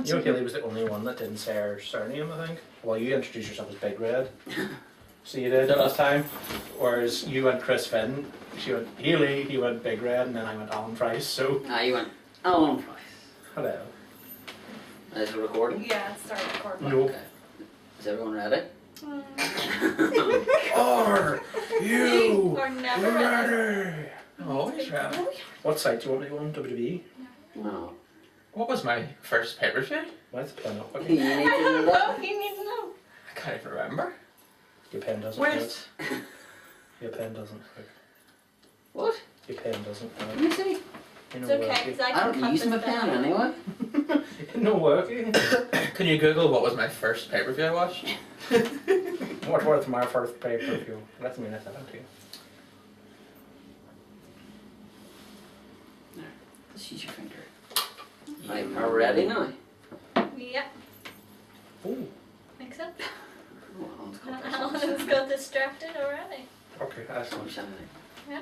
You know, Haley was the only one that didn't say her surname, I think. Well, you introduced yourself as Big Red. So you did last time. Whereas you went Chris Finn, she went Haley, he went Big Red, and then I went Alan Price, so... You went Alan Price. Hello. Is it recording? Yeah, it started recording. No. Okay. Is everyone ready? Are you are never ready. ready? Always ready. What site do you want me to go on? WWE? No. What was my first pay-per-view? Why is the pen up? You Okay. need to know that. You need to know. I can't even remember. Your pen doesn't Wait. work. Your pen doesn't work. What? Your pen doesn't Let work. me see. You It's know okay, working. because I I can don't cut use this my pen down. anyway. No working. Can you Google what was my first pay-per-view I watched? What was my first pay-per-view? Let me let that out to you. Just use your finger. Right, are we ready now? Yep, Ooh. makes sense. Oh, Alan's got this. Alan's got distracted already. Okay, excellent. Yeah.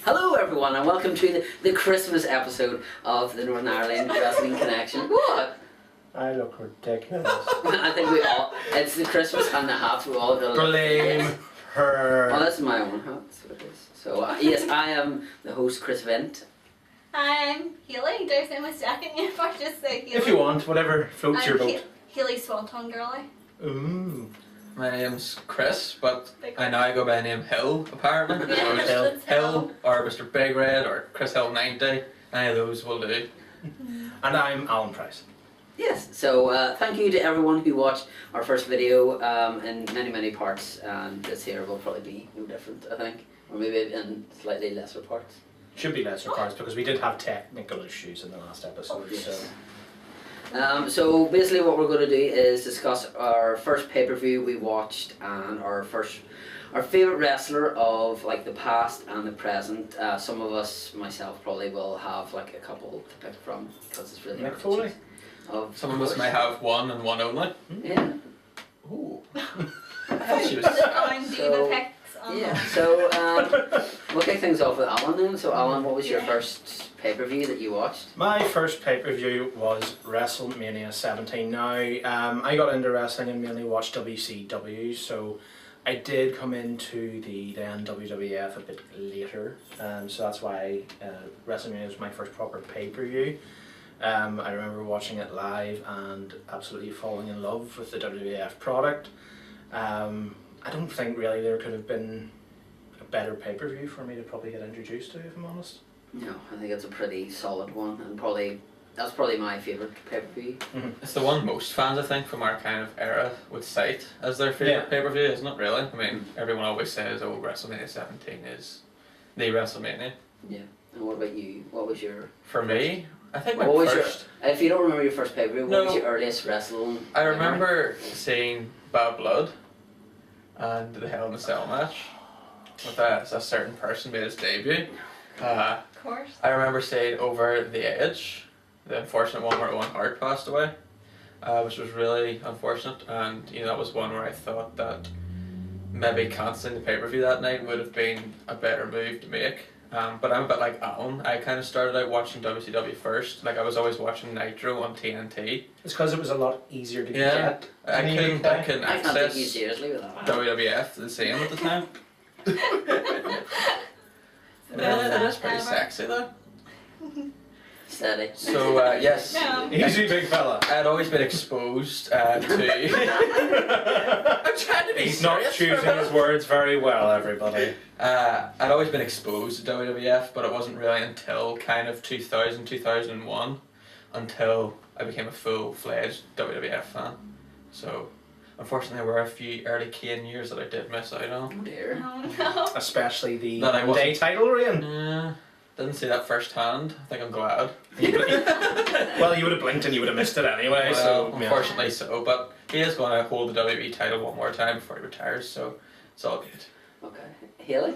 Hello everyone and welcome to the Christmas episode of the Northern Ireland Wrestling Connection. What? I look ridiculous. I think we all, it's the Christmas and the hats, we all got to Blame Well, her. this is my own hat, so it is. So, yes, I am the host, Chris Vint. Hi, I'm Haley. Do I say my second name or just say Haley? If you want, whatever floats your boat. Haley Swanton Girlie. Ooh. My name's Chris, but Big I now go by the name Hill, apparently. Yeah, So it's Hill. it's Hill, or Mr. Big Red, or Chris Hill 90. Any of those will do. And I'm Alan Price. Yes, so thank you to everyone who watched our first video in many, many parts, and this here will probably be no different, I think. Or maybe in slightly lesser parts. Should be lesser parts because we did have technical issues in the last episode. Oh, yes. So So basically what we're going to do is discuss our first pay-per-view we watched and our favourite wrestler of like the past and the present. Some of us, myself probably, will have like a couple to pick from because it's really Mick hard to Foley? choose. Of Some of us may have one and one only. Yeah. Ooh. I thought she was... On So- Diva Picks on Yeah, so we'll kick things off with Alan then. So Alan, what was your first pay-per-view that you watched? my first pay-per-view was WrestleMania 17. Now, I got into wrestling and mainly watched WCW, so I did come into the then WWF a bit later. So that's why WrestleMania was my first proper pay-per-view. I remember watching it live and absolutely falling in love with the WWF product. I don't think really there could have been a better pay-per-view for me to probably get introduced to, if I'm honest. No, I think it's a pretty solid one, and that's probably my favourite pay-per-view. It's the one most fans, I think, from our kind of era would cite as their favourite Yeah. pay-per-view, isn't it, really? I mean, everyone always says, oh, WrestleMania 17 is the WrestleMania. Yeah. And what about you? What was your? For me, I think my What was first... If you don't remember your first pay-per-view, what No. was your earliest wrestling? I memory? remember seeing Bad Blood and the Hell in a Cell match with a certain person made his debut. Of course. I remember seeing Over the Edge, the unfortunate one where Owen Hart passed away, which was really unfortunate, and that was one where I thought that maybe cancelling the pay-per-view that night would have been a better move to make. But I'm a bit like Alan. I kind of started out watching WCW first. Like I was always watching Nitro on TNT. It's because it was a lot easier to Yeah. get. I in the couldn't UK. I can't take you access seriously with that. WWF the same at the time. It is pretty sexy though. Steady. So yes, No. Easy, big fella. I had always been exposed to. I'm trying to be He's not serious for a choosing minute. his words very well, everybody. I'd always been exposed to WWF, but it wasn't really until kind of 2000, 2001 until I became a full-fledged WWF fan. So, unfortunately, there were a few early Kane years that I did miss out on. Oh dear. Oh no. Especially the That I one-day wasn't- title reign. Didn't see that firsthand. I think I'm glad. Well, you would have blinked and you would have missed it anyway. Well, So unfortunately so, but he is going to hold the WWE title one more time before he retires, so it's all good. Okay. Haley?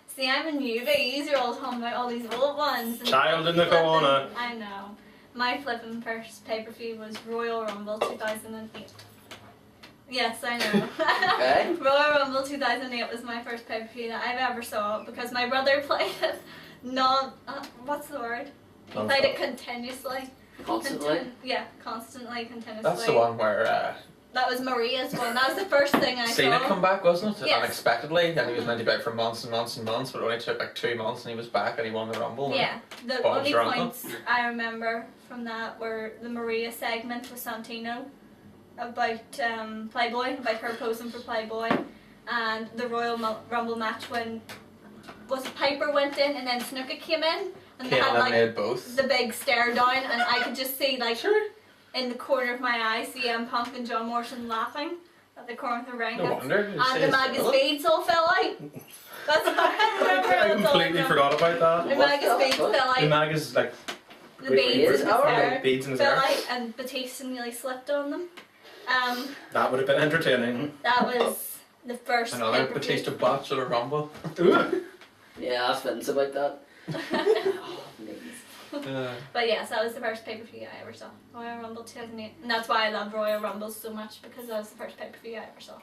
See, I'm a newbie. You're all talking about all these old ones. And Child in the flipping- corner. I know. My flipping first pay-per-view was Royal Rumble 2008. Yes, I know. Okay. Royal Rumble 2008 was my first pay-per-view that I've ever saw because my brother played it what's the word? He played it continuously. Constantly. Yeah, constantly, continuously. That's the one where That was Maria's one. That was the first thing I Cena saw. come back, wasn't it? Yes. Unexpectedly, and he was meant to be out for months and months and months, but it only took like 2 months, and he was back and he won the Rumble. Yeah, the Bob's only Rumble. points I remember from that were the Maria segment with Santino about Playboy, about her posing for Playboy, and the Royal Rumble match when Piper went in and then Snuka came in and they Kane had like eliminated both. the big stare down, and I could just see like Sure. in the corner of my eye CM Punk and John Morrison laughing at the corner of the ring. No wonder. And the Magus beads all fell out. That's what I remember. I That's all completely remember. forgot about The that. Magus beads What? fell The out. mag is like The beads in his hair beads in his fell hair. out, and Batista nearly slipped on them. That would have been entertaining. That was the first Another pay-per-view. Batista botch at a Rumble. Yeah, that's Vince about that. Oh, please. But yes, that was the first pay-per-view I ever saw. Royal Rumble 2008. And that's why I love Royal Rumbles so much, because that was the first pay-per-view I ever saw.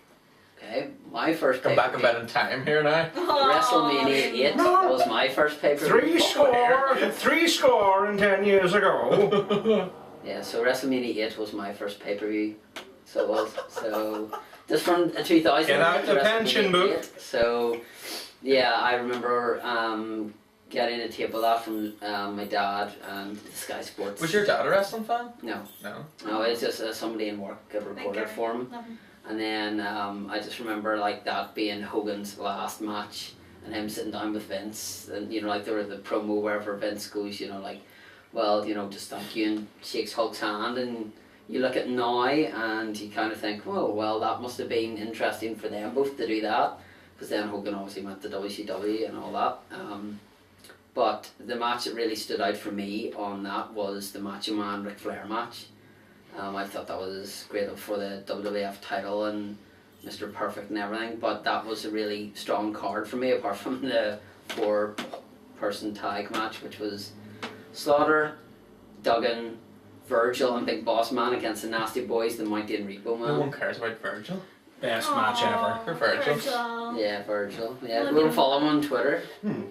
Okay, my first Come back a pay-per-view. bit in time here now. WrestleMania 8 was my first pay-per-view. Three score and 10 years ago. Yeah, so WrestleMania 8 was my first pay-per-view. So it was. So, just from 2000. Get out the WrestleMania pension book. 8. So, yeah, I remember getting a tape of that from my dad and Sky Sports. Was your dad a wrestling fan? No. No. It's just somebody in work had recorded it for him. And then I just remember like that being Hogan's last match and him sitting down with Vince, and you know, like there was the promo wherever Vince goes, you know, like, well, you know, just thank you, and shakes Hulk's hand, and you look at now and you kind of think, oh well, that must have been interesting for them both to do that, because then Hogan obviously went to WCW and all that. But the match that really stood out for me on that was the Macho Man Ric Flair match. I thought that was great for the WWF title and Mr. Perfect and everything, but that was a really strong card for me, apart from the 4-person tag match, which was Slaughter, Duggan, Virgil and Big Boss Man against the Nasty Boys, the Mighty and Repo No one Man. cares about Virgil. Best match ever. For Virgil. Yeah, Virgil. Yeah, Look we'll at follow him on Twitter,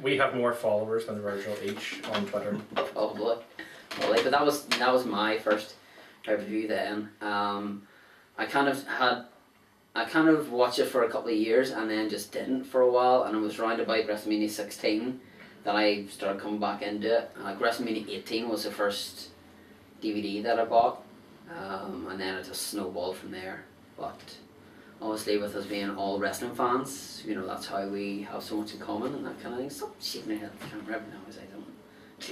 We have more followers than Virgil each on Twitter. probably. But that was my first pay-per-view then. I kind of watched it for a couple of years and then just didn't for a while, and it was round about WrestleMania 16 that I started coming back into it. WrestleMania 18 was the first DVD that I bought, and then it just snowballed from there. But obviously with us being all wrestling fans, you know, that's how we have so much in common and that kind of thing. Stop shaking your head at the camera every now as I don't. Do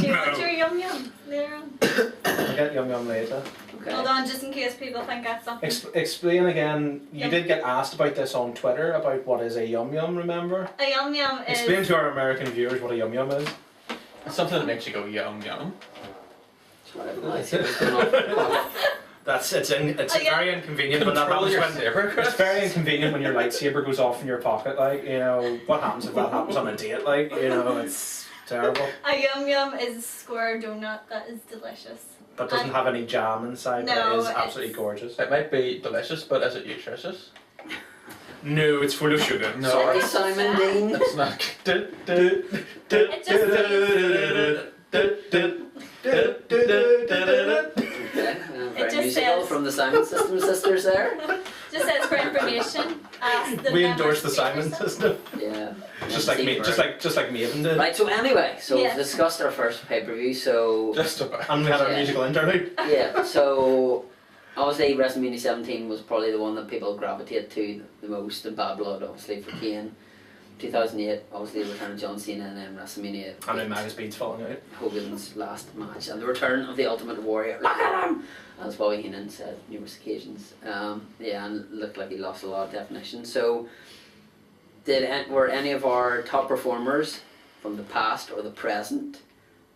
you want your yum yum later on? I'll get yum yum later. Okay. Hold on, just in case people think that's something. Explain again. You Yum. did get asked about this on Twitter about what is a yum yum. Remember? A yum yum is. Explain to our American viewers what a yum yum is. Something that makes you go yum yum. Whatever, like, it's going on. It's Oh, yeah. very inconvenient when that Control happens. your When, saber, Chris. it's very inconvenient when your lightsaber goes off in your pocket. Like, you know, what happens if that happens on a date? Like, you know, it's terrible. A yum yum is a square donut that is delicious. But doesn't have any jam inside. But No, it is it's- absolutely gorgeous. It might be delicious, but is it nutritious? No, it's full of sugar. No. Sorry, Simon Dean. It's not. Okay, very just musical says- from the Simon System sisters there. Just says for information. Ask the We members endorse the to Simon yourself. system. Yeah. Just like me, just like Maven did. Right, so anyway, so Yes. we've discussed our first pay-per-view, so Just about. And we had our Yeah. musical interlude. yeah, so obviously WrestleMania 17 was probably the one that people gravitate to the most, and Bad Blood obviously for Kane. 2008, obviously the return of John Cena, and then WrestleMania And then Magus Beats falling out. Hogan's last match, and the return of the Ultimate Warrior. Look at him! As Bobby Heenan said numerous occasions. Yeah, and looked like he lost a lot of definition. So, were any of our top performers from the past or the present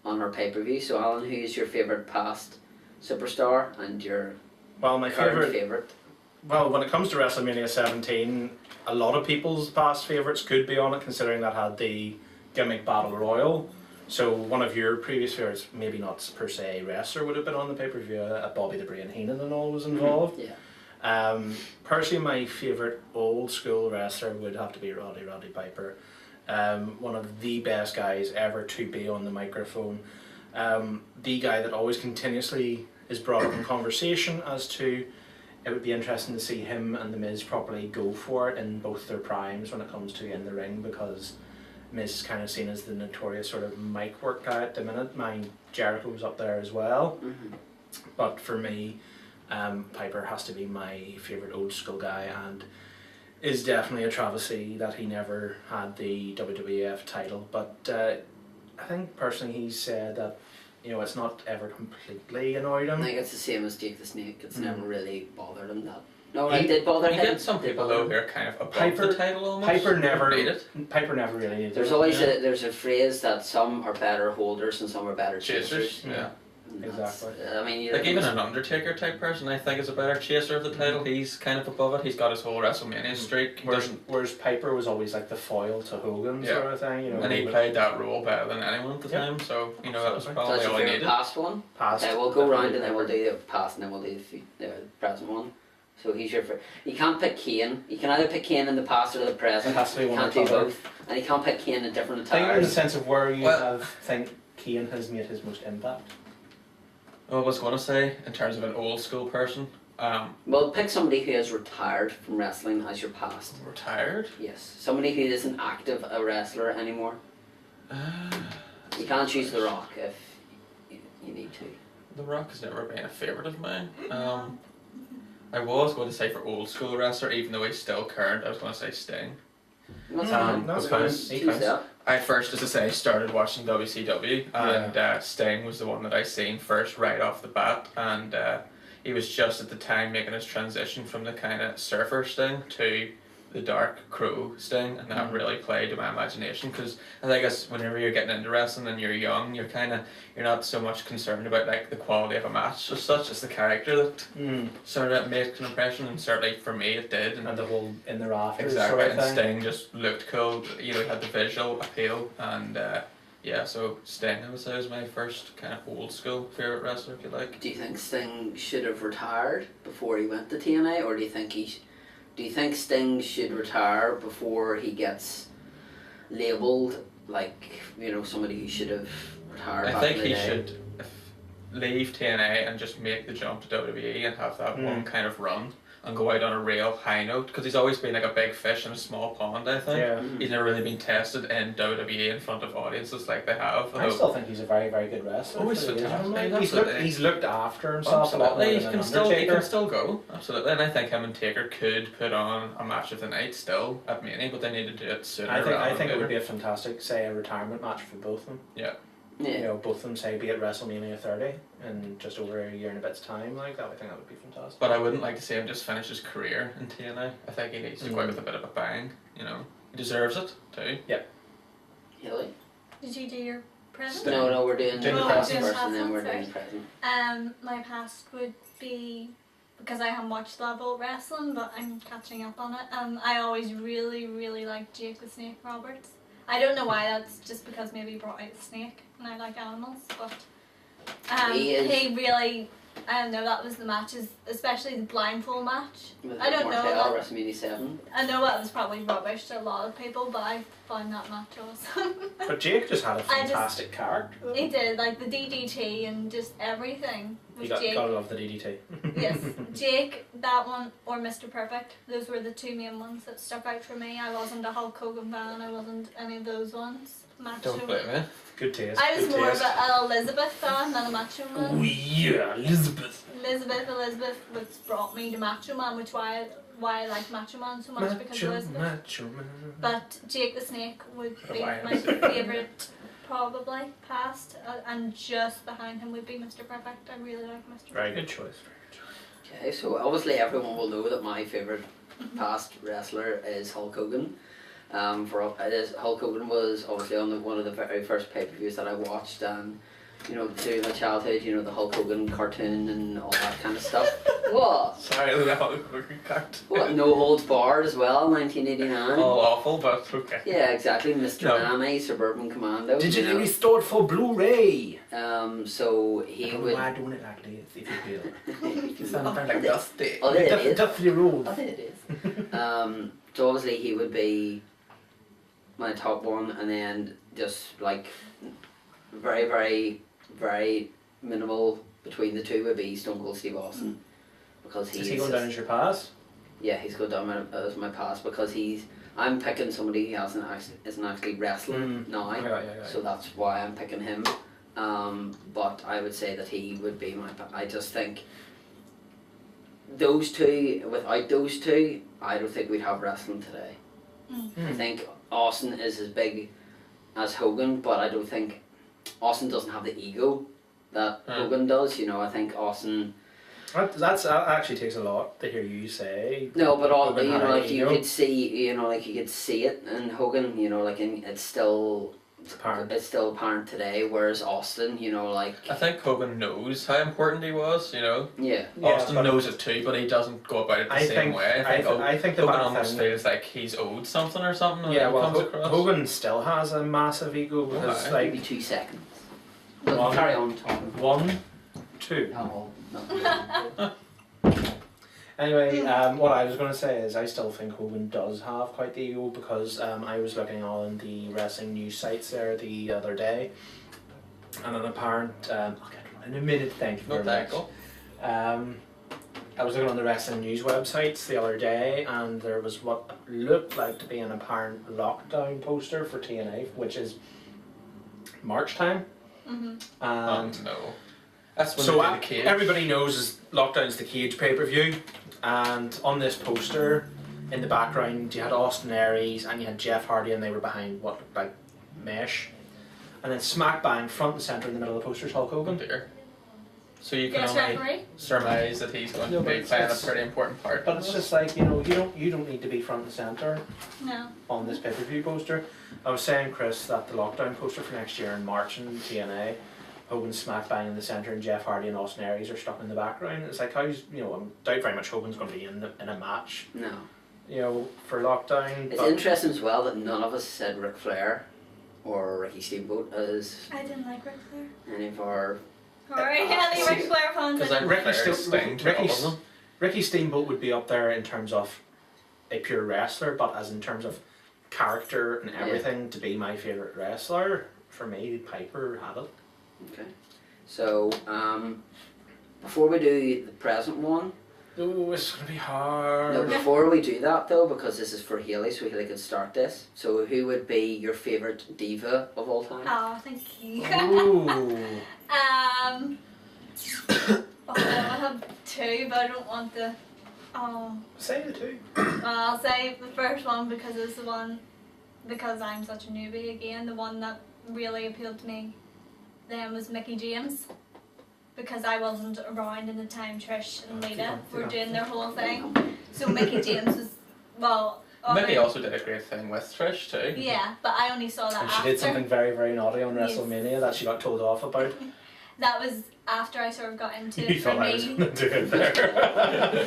on our pay-per-view? So, Alan, who's your favourite past superstar and your Well, my current favorite. favourite? Well, when it comes to WrestleMania 17, a lot of people's past favourites could be on it, considering that had the gimmick Battle Royal. So one of your previous favourites, maybe not per se wrestler, would have been on the pay-per-view. Bobby the Brain Heenan and all was involved. Yeah. Personally, my favourite old school wrestler would have to be Roddy Piper. One of the best guys ever to be on the microphone. the guy that always continuously is brought up in conversation as to it would be interesting to see him and The Miz probably go for it in both their primes when it comes to in the ring, because Miz is kind of seen as the notorious sort of mic work guy at the minute. Mine Jericho's up there as well, but for me, Piper has to be my favourite old school guy, and is definitely a travesty that he never had the WWF title. But I think personally he said that, you know, it's not ever completely annoyed him. I think it's the same as Jake the Snake. It's never really bothered him that. No, it did bother You him. get some people though who are kind of above the title almost. Piper never made it. Piper never really needed There's it. always there's a phrase that some are better holders and some are better chasers. Yeah. Exactly. I mean, Like even an Undertaker type person, I think is a better chaser of the title. He's kind of above it. He's got his whole WrestleMania streak. Whereas Piper was always like the foil to Hogan sort of thing, you know. And he played that role better than anyone at the time. So you know that was So probably that's all your he favorite needed. past one. Past. Okay, we'll go round and then we'll do the past and then we'll do the present one. So he's your favorite. You can't pick Kane. You can either pick Kane in the past or the present. It has to be You one can't or do the other. both. And you can't pick Kane in different Think in the attires. sense of where you Well- think Kane has made his most impact. I was going to say, in terms of an old school person, Well, pick somebody who has retired from wrestling as your past. retired. Yes. Somebody who isn't active a wrestler anymore. You can't choose The Rock if you need to. The Rock has never been a favourite of mine. I was going to say for old school wrestler, even though he's still current, I was going to say Sting. What's that? That's because fine. He Choose counts. that. I first, as I say, started watching WCW, and Sting was the one that I seen first right off the bat, and he was just at the time making his transition from the kind of surfer Sting to the dark crow Sting, and that really played to my imagination, because I think as whenever you're getting into wrestling and you're young, you're not so much concerned about like the quality of a match as such as the character that sort of makes an impression, and certainly for me it did. And the whole in the rafters Exactly, sort of and thing. Sting just looked cool. You know, he had the visual appeal, and yeah, so Sting I would say was my first kind of old school favorite wrestler, if you like. Do you think Sting should have retired before he went to TNA, or do you think Sting should retire before he gets labelled like, you know, somebody who should have retired? I back think in the he day? should leave TNA and just make the jump to WWE and have that one kind of run and go out on a real high note, because he's always been like a big fish in a small pond, I think. Yeah. He's never really been tested in WWE in front of audiences like they have. I still think he's a very, very good wrestler. Oh, he's for the age of him. fantastic, He's looked, absolutely. he's looked after himself a lot more Absolutely, he than can an still he Undertaker. can still go. Absolutely, and I think him and Taker could put on a match of the night still at Mania, but they need to do it sooner. I think it would be a fantastic, say, a retirement match for both of them. Yeah. Yeah. You know, both of them, say, be at WrestleMania 30 in just over a year and a bit's time. Like that, I think that would be fantastic. But I wouldn't like to see him just finish his career in TNA. I think he needs to go out with a bit of a bang. You know, he deserves it too. Really? Did you do your present? Sting. No, we're doing Doing the the past present. first and then we're doing First. the present. My past would be, because I haven't watched Level Wrestling, but I'm catching up on it. I always really, really liked Jake the Snake Roberts. I don't know why, that's just because maybe he brought out the snake and I like animals, but he really, I don't know, that was the matches, especially the blindfold match. With I don't know Martel, that- WrestleMania 7. I know that was probably rubbish to a lot of people, but I found that match awesome. But Jake just had a I just- fantastic character. though. He did, like the DDT and just everything You with got, Jake. gotta love the DDT. Yes, Jake, that one, or Mr. Perfect. Those were the two main ones that stuck out for me. I wasn't a Hulk Hogan fan, I wasn't any of those ones. Macho. Don't blame me. Good taste. I was good more taste. of an Elizabeth fan than a Macho Man. Oh yeah, Elizabeth. Elizabeth, which brought me to Macho Man, which why I like Macho Man so much, because of Elizabeth. Macho Man. But Jake the Snake would be Why? my favourite, probably, past, and just behind him would be Mr. Perfect. I really like Mr. Very Perfect. good choice. Very good choice. Okay, so obviously everyone will know that my favourite past wrestler is Hulk Hogan. Hulk Hogan was obviously on one of the very first pay-per-views that I watched, and you know, through my childhood, you know, the Hulk Hogan cartoon and all that kind of stuff. What? Sorry, the Hulk Hogan card. What? No Holds Barred as well, 1989. All awful, but okay. Yeah, exactly. Mr. No. Nami, Suburban Commando. you Digitally know. restored for Blu-ray. So I he don't know would. why doing it like this, if you will. Sounds like dusty. Oh, there it is. Duffy Road. I think it is. So obviously he would be my top one, and then just like very, very very minimal between the two would be Stone Cold Steve Austin, because Is he going down as your pass? Yeah, he's going down as my pass because I'm picking somebody who isn't actually wrestling now, so that's why I'm picking him. But I would say that he would be my. I just think those two. Without those two, I don't think we'd have wrestling today. I think Austin is as big as Hogan, but I don't think Austin doesn't have the ego that Hogan does. You know, I think Austin. That actually takes a lot to hear you say. No, but all Hogan you know, had like an you ego. could see, you could see it in Hogan. You know, like it's still apparent. It's still apparent today. Whereas Austin, you know, like I think Hogan knows how important he was, you know. yeah. Austin but knows it too, but he doesn't go about it the same think- way. I think the Hogan bad almost thing- feels like he's owed something or something when Yeah, he well, comes across. Hogan still has a massive ego because, Okay. Maybe like, 2 seconds. One. Carry on talking. 1, 2. Oh, no. Anyway, what I was going to say is I still think Hogan does have quite the ego because I was looking on the wrestling news sites there the other day, and an apparent. I'll get to it in a minute. Thank you No very much. tackle. I was looking on the wrestling news websites the other day, and there was what looked like to be an apparent lockdown poster for TNA, which is March time. And Oh no. That's when so they do the cage. everybody knows is Lockdown's the Cage pay-per-view, and on this poster in the background you had Austin Aries and you had Jeff Hardy, and they were behind what looked like mesh, and then smack bang front and centre in the middle of the poster is Hulk Oh Hogan. dear. So you can Yes, only referee. surmise that he's going No, to but be it's- playing a it's- pretty important part. But in it's this. just like, you don't need to be front and centre No. on this pay-per-view poster. I was saying, Chris, that the Lockdown poster for next year in March in TNA, Hogan smack bang in the centre and Jeff Hardy and Austin Aries are stuck in the background. It's like, I doubt very much Hogan's going to be in a match, No. For Lockdown. It's interesting as well that none of us said Ric Flair or Ricky Steamboat as I didn't like Ric Flair. any of our. Alright, yeah, the Ric Flair fans. Because I I didn't Ricky like. prefer still- Sting to Ricky- all of them. Ricky Steamboat would be up there in terms of a pure wrestler, but as in terms of character and everything, to be my favourite wrestler, for me, Piper had it. Okay. So before we do the present one, Oh, it's going to be hard. no, before we do that though, because this is for Haley, so Haley can start this. So who would be your favourite diva of all time? Oh, thank you. Ooh. I have 2, but I don't want the. Oh. Say the two. Well, I'll say the first one because it's the one, because I'm such a newbie again, the one that really appealed to me then was Mickey James. Because I wasn't around in the time Trish and Lita were doing their whole thing. So Mickey James was, well... Mickey also did a great thing with Trish too. Yeah, but I only saw that And after. she did something very, very naughty on Yes. WrestleMania that she got told off about. That was after I sort of got into You it for thought I was me. going to do it there.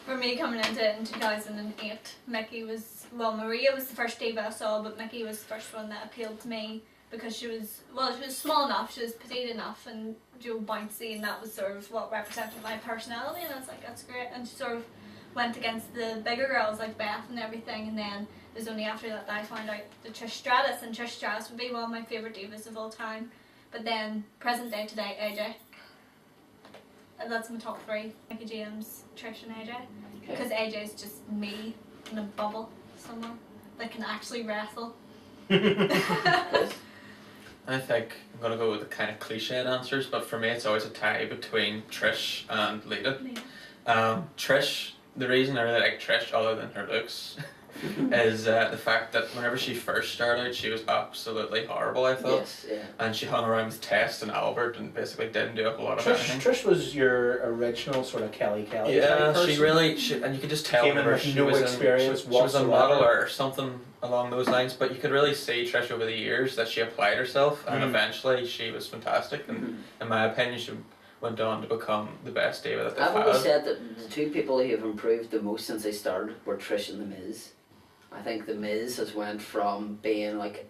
For me coming into it in 2008, Mickey was, well, Maria was the first diva I saw, but Mickey was the first one that appealed to me because she was small enough, she was petite enough and bouncy, and that was sort of what represented my personality, and I was like, that's great. And she sort of went against the bigger girls like Beth and everything, and then it was only after that I found out the Trish Stratus, and Trish Stratus would be one of my favourite divas of all time. But then, present day today, AJ. And that's my top 3, Mickey James, Trish and AJ. Because AJ's just me in a bubble somewhere that can actually wrestle. I think I'm going to go with the kind of cliched answers, but for me it's always a tie between Trish and Lita. Trish, the reason I really like Trish, other than her looks, is the fact that whenever she first started, she was absolutely horrible, I thought. Yes, yeah. And she hung around with Test and Albert and basically didn't do a whole lot of anything. Trish was your original sort of Kelly Yeah, type person. she really, and you could just tell Came in whenever with she no was experience she was a whatsoever. model or something along those lines, but you could really see Trish over the years that she applied herself, and eventually she was fantastic, and in my opinion she went on to become the best diva that they've I've always had. said that the 2 people who have improved the most since they started were Trish and The Miz. I think The Miz has went from being like,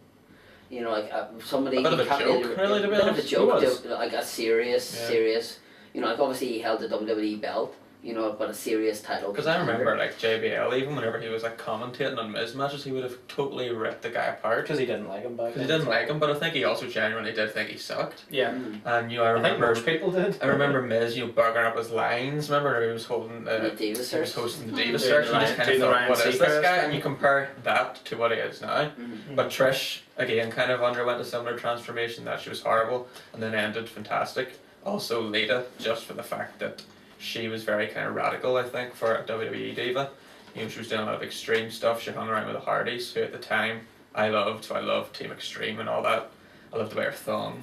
somebody A bit of a can't joke, really, to be a bit of a honest. joke, He was. like a serious, Yeah. serious. Obviously he held the WWE belt. you know, but a serious title. Because I contender. remember like JBL, even whenever he was like commentating on Miz matches, he would have totally ripped the guy apart. Because he didn't like him back Because he then. didn't like him, but I think he also genuinely did think he sucked. Yeah. Mm. And you know, I I think remember most people did. I remember Miz, you know, burgering up his lines. Remember he was holding The the. Davis He was search. hosting the Davis Mhm. search, and you just kind Doing of the thought, Ryan what is this Seacrest guy? thing. And you compare that to what he is now. Mhm. But Trish, again, kind of underwent a similar transformation, that she was horrible and then ended fantastic. Also Lita, just for the fact that she was very kind of radical, I think, for a WWE diva. You know, she was doing a lot of extreme stuff. She hung around with the Hardys, who at the time I loved, so I loved Team Extreme and all that. I loved the way her thong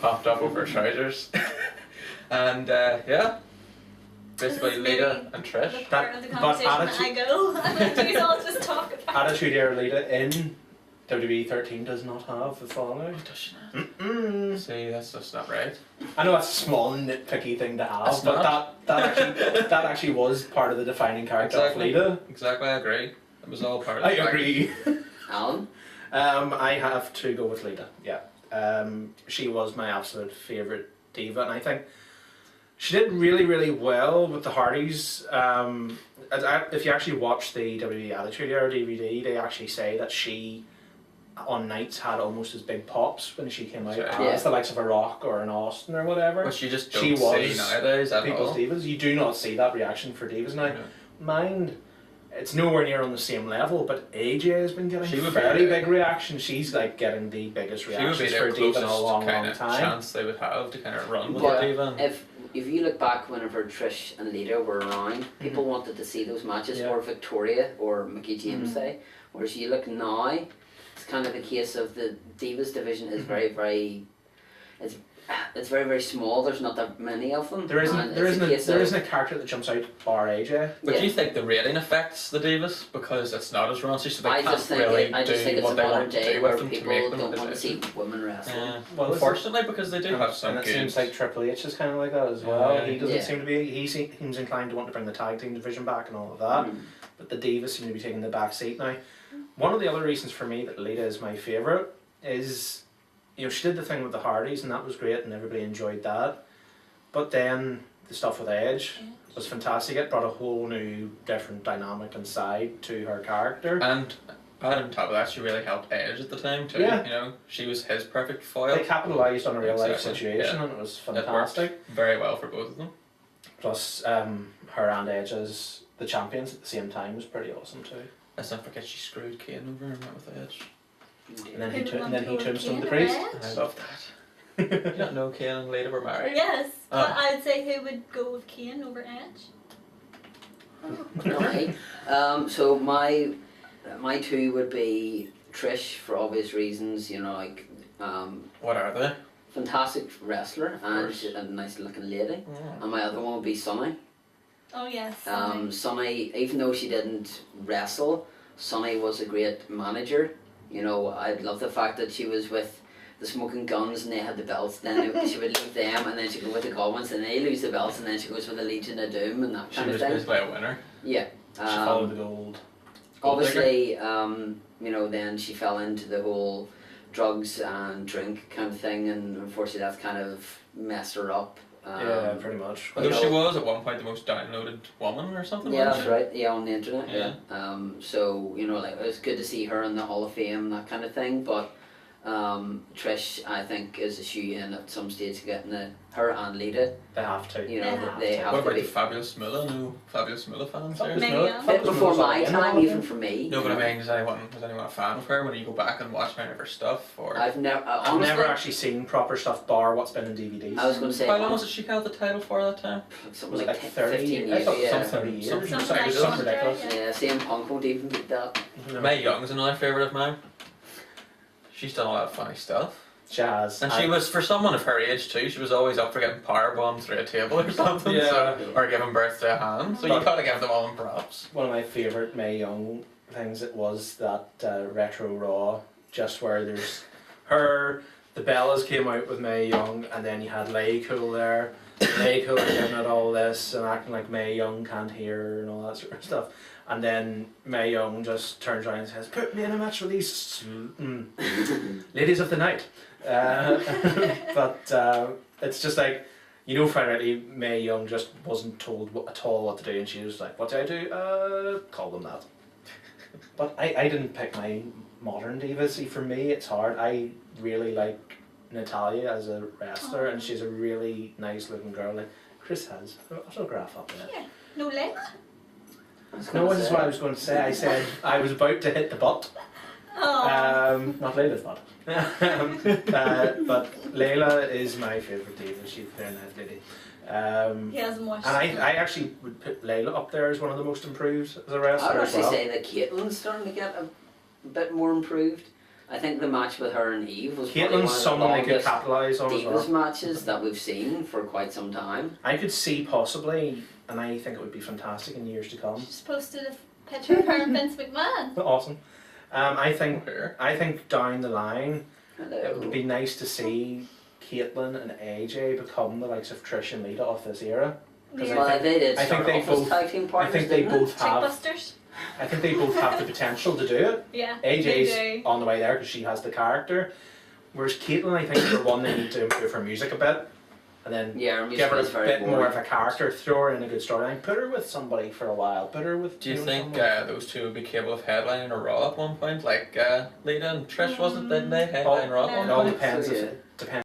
popped up over her trousers. And yeah, basically This is Lita maybe and The Trish. part of the But conversation that I go, and then you all just talk about. Attitude Era Lita in WWE 13 does not have the thong out. Does she not? Mm-mm. See, that's just not right. I know that's a small nitpicky thing to have, It's but not. that actually was part of the defining character Exactly. of Lita. Exactly, I agree. It was all part of I the agree. Alan. I have to go with Lita. Yeah, she was my absolute favorite diva, and I think she did really, really well with the Hardys. If you actually watch the WWE Attitude Era DVD, they actually say that she, on nights, had almost as big pops when she came out Yeah. as the likes of a Rock or an Austin or whatever. Which you just She don't see was nowadays at People's all. divas, you do not see that reaction for divas now. Yeah. Mind, it's nowhere near on the same level, but AJ has been getting She would be fairly the- big reactions. She's like getting the biggest She would reactions be for the a diva closest in a long, kind long of time. chance they would have to kind of run with But the diva. if you look back whenever Trish and Lita were around, people wanted to see those matches, Yeah. or Victoria or Mickey James Mhm. say. Whereas you look now, it's kind of a case of the Divas division is Mhm. very, very, it's very, very small. There's not that many of them. There isn't, and there it's isn't, a case there of- isn't a character that jumps out bar AJ. But yeah. do you think the rating affects the divas because it's not as raunchy, so they I can't just think really I just think do it's a what they modern want to day do where with them to people make them don't what want it to is? see women wrestle. Yeah. Well, Unfortunately, because they do have some and it good. seems like Triple H is kind of like that as well. Yeah. He doesn't Yeah. seem to be. He seems inclined to want to bring the tag team division back and all of that. Mm. But the divas seem to be taking the back seat now. One of the other reasons for me that Lita is my favourite is, you know, she did the thing with the Hardys and that was great and everybody enjoyed that. But then the stuff with Edge was fantastic. It brought a whole new, different dynamic and side to her character. And on top of that, she really helped Edge at the time too. Yeah. You know, she was his perfect foil. They capitalised on a real life Exactly, situation yeah. and it was It worked fantastic. very well for both of them. Plus, her and Edge as the champions at the same time was pretty awesome too. Let's not forget she screwed Kane over and went with Edge. And then Who would and want then to he go with tombstoned the Kane or priest. Edge? I love that. You don't know Kane and Lita were married? Yes, but Oh. I'd say who would go with Kane over Edge? Okay. So my two would be Trish for obvious reasons. You know, like What are they? fantastic wrestler and course. she's a nice looking lady. And my other one would be Sunny. Oh yes. Sunny, even though she didn't wrestle, Sunny was a great manager. You know, I love the fact that she was with the Smoking Guns and they had the belts. Then she would leave them and then she'd go with the Godwins and they lose the belts and then she goes with the Legion of Doom and that She kind of was thing. basically a winner. Yeah. She followed the gold. Obviously, you know, then she fell into the whole drugs and drink kind of thing, and unfortunately, that's kind of messed her up. Yeah, pretty much. you Although know- she was at one point the most downloaded woman or something. Yeah, wasn't that's she? right. Yeah, on the internet. Yeah. So you know, like it was good to see her in the Hall of Fame, that kind of thing. But Trish, I think, is a shoe-in at some stage getting her and Lita. They have to. You They know, have they to. have What to about be. the Fabulous Muller? No Fabulous Muller fans there? Fabulous Many Muller- of them. Bit Fabulous before Muller's my all in time, all even of for me. No, you but I know. mean, was anyone a fan of her when you go back and watch any of her stuff? Or I've never. I've Honestly, never actually seen proper stuff bar what's been in DVDs. I was going to say how long was it she held the title for that time? something Was it like like 30, 30 15 I years. thought Yeah. some 30 years. Something Something like something that, ridiculous. yeah. Yeah, CM Punk won't even beat that. No. Mae Young's another favourite of mine. She's done a lot of funny stuff. Jazz. And she was, for someone of her age too, she was always up for getting powerbombed through a table or something. Yeah. So, or giving birth to a hand. So you gotta give them all props. One of my favourite Mae Young things it was that retro Raw, just where there's her, the Bellas came out with Mae Young, and then you had Lay Cool there. Lay Cool giving out all this and acting like Mae Young can't hear her and all that sort of stuff. And then Mae Young just turns around and says, "Put me in a match with these ladies of the night." But it's just like, you know, frankly, Mae Young just wasn't told at all what to do, and she was like, "What do I do? Call them that." But I didn't pick my modern divas. See, for me, it's hard. I really like Natalia as a wrestler, and she's a really nice looking girl. Like Chris has an autograph up there. Yeah. No leg. No, this is what I was going to say. I said I was about to hit the butt. Oh. Not Layla's butt. But Layla is my favourite diva. She's a very nice lady. He hasn't watched. And I actually would put Layla up there as one of the most improved as a wrestler. I would as actually well. say that Caitlin's starting to get a bit more improved. I think the match with her and Eve was probably one Caitlin's of the someone they could longest capitalise on as Divas well. matches that we've seen for quite some time. I could see possibly, and I think it would be fantastic in years to come. Just posted a picture of her and Vince McMahon. Awesome. I think Where? down the line it would Hello. be nice to see Caitlyn and AJ become the likes of Trish and Lita of this era. 'Cause Yeah. Well, they did I think start they off as both- tag team I partners, think they didn't they? both have. Chickbusters. I think they both have the potential to do it. Yeah. AJ's they do. on the way there because she has the character, whereas Caitlyn, I think for one they need to improve her music a bit, and then Yeah, her give music her is a very bit more boring. of a character, throw her in a good storyline, put her with somebody for a while, put her with. Do you know, think someone- those two would be capable of headlining a Raw at one point? Like Lita and Trish, wasn't, didn't they? Headline Raw at no. one It all point? depends. So, If, yeah. depends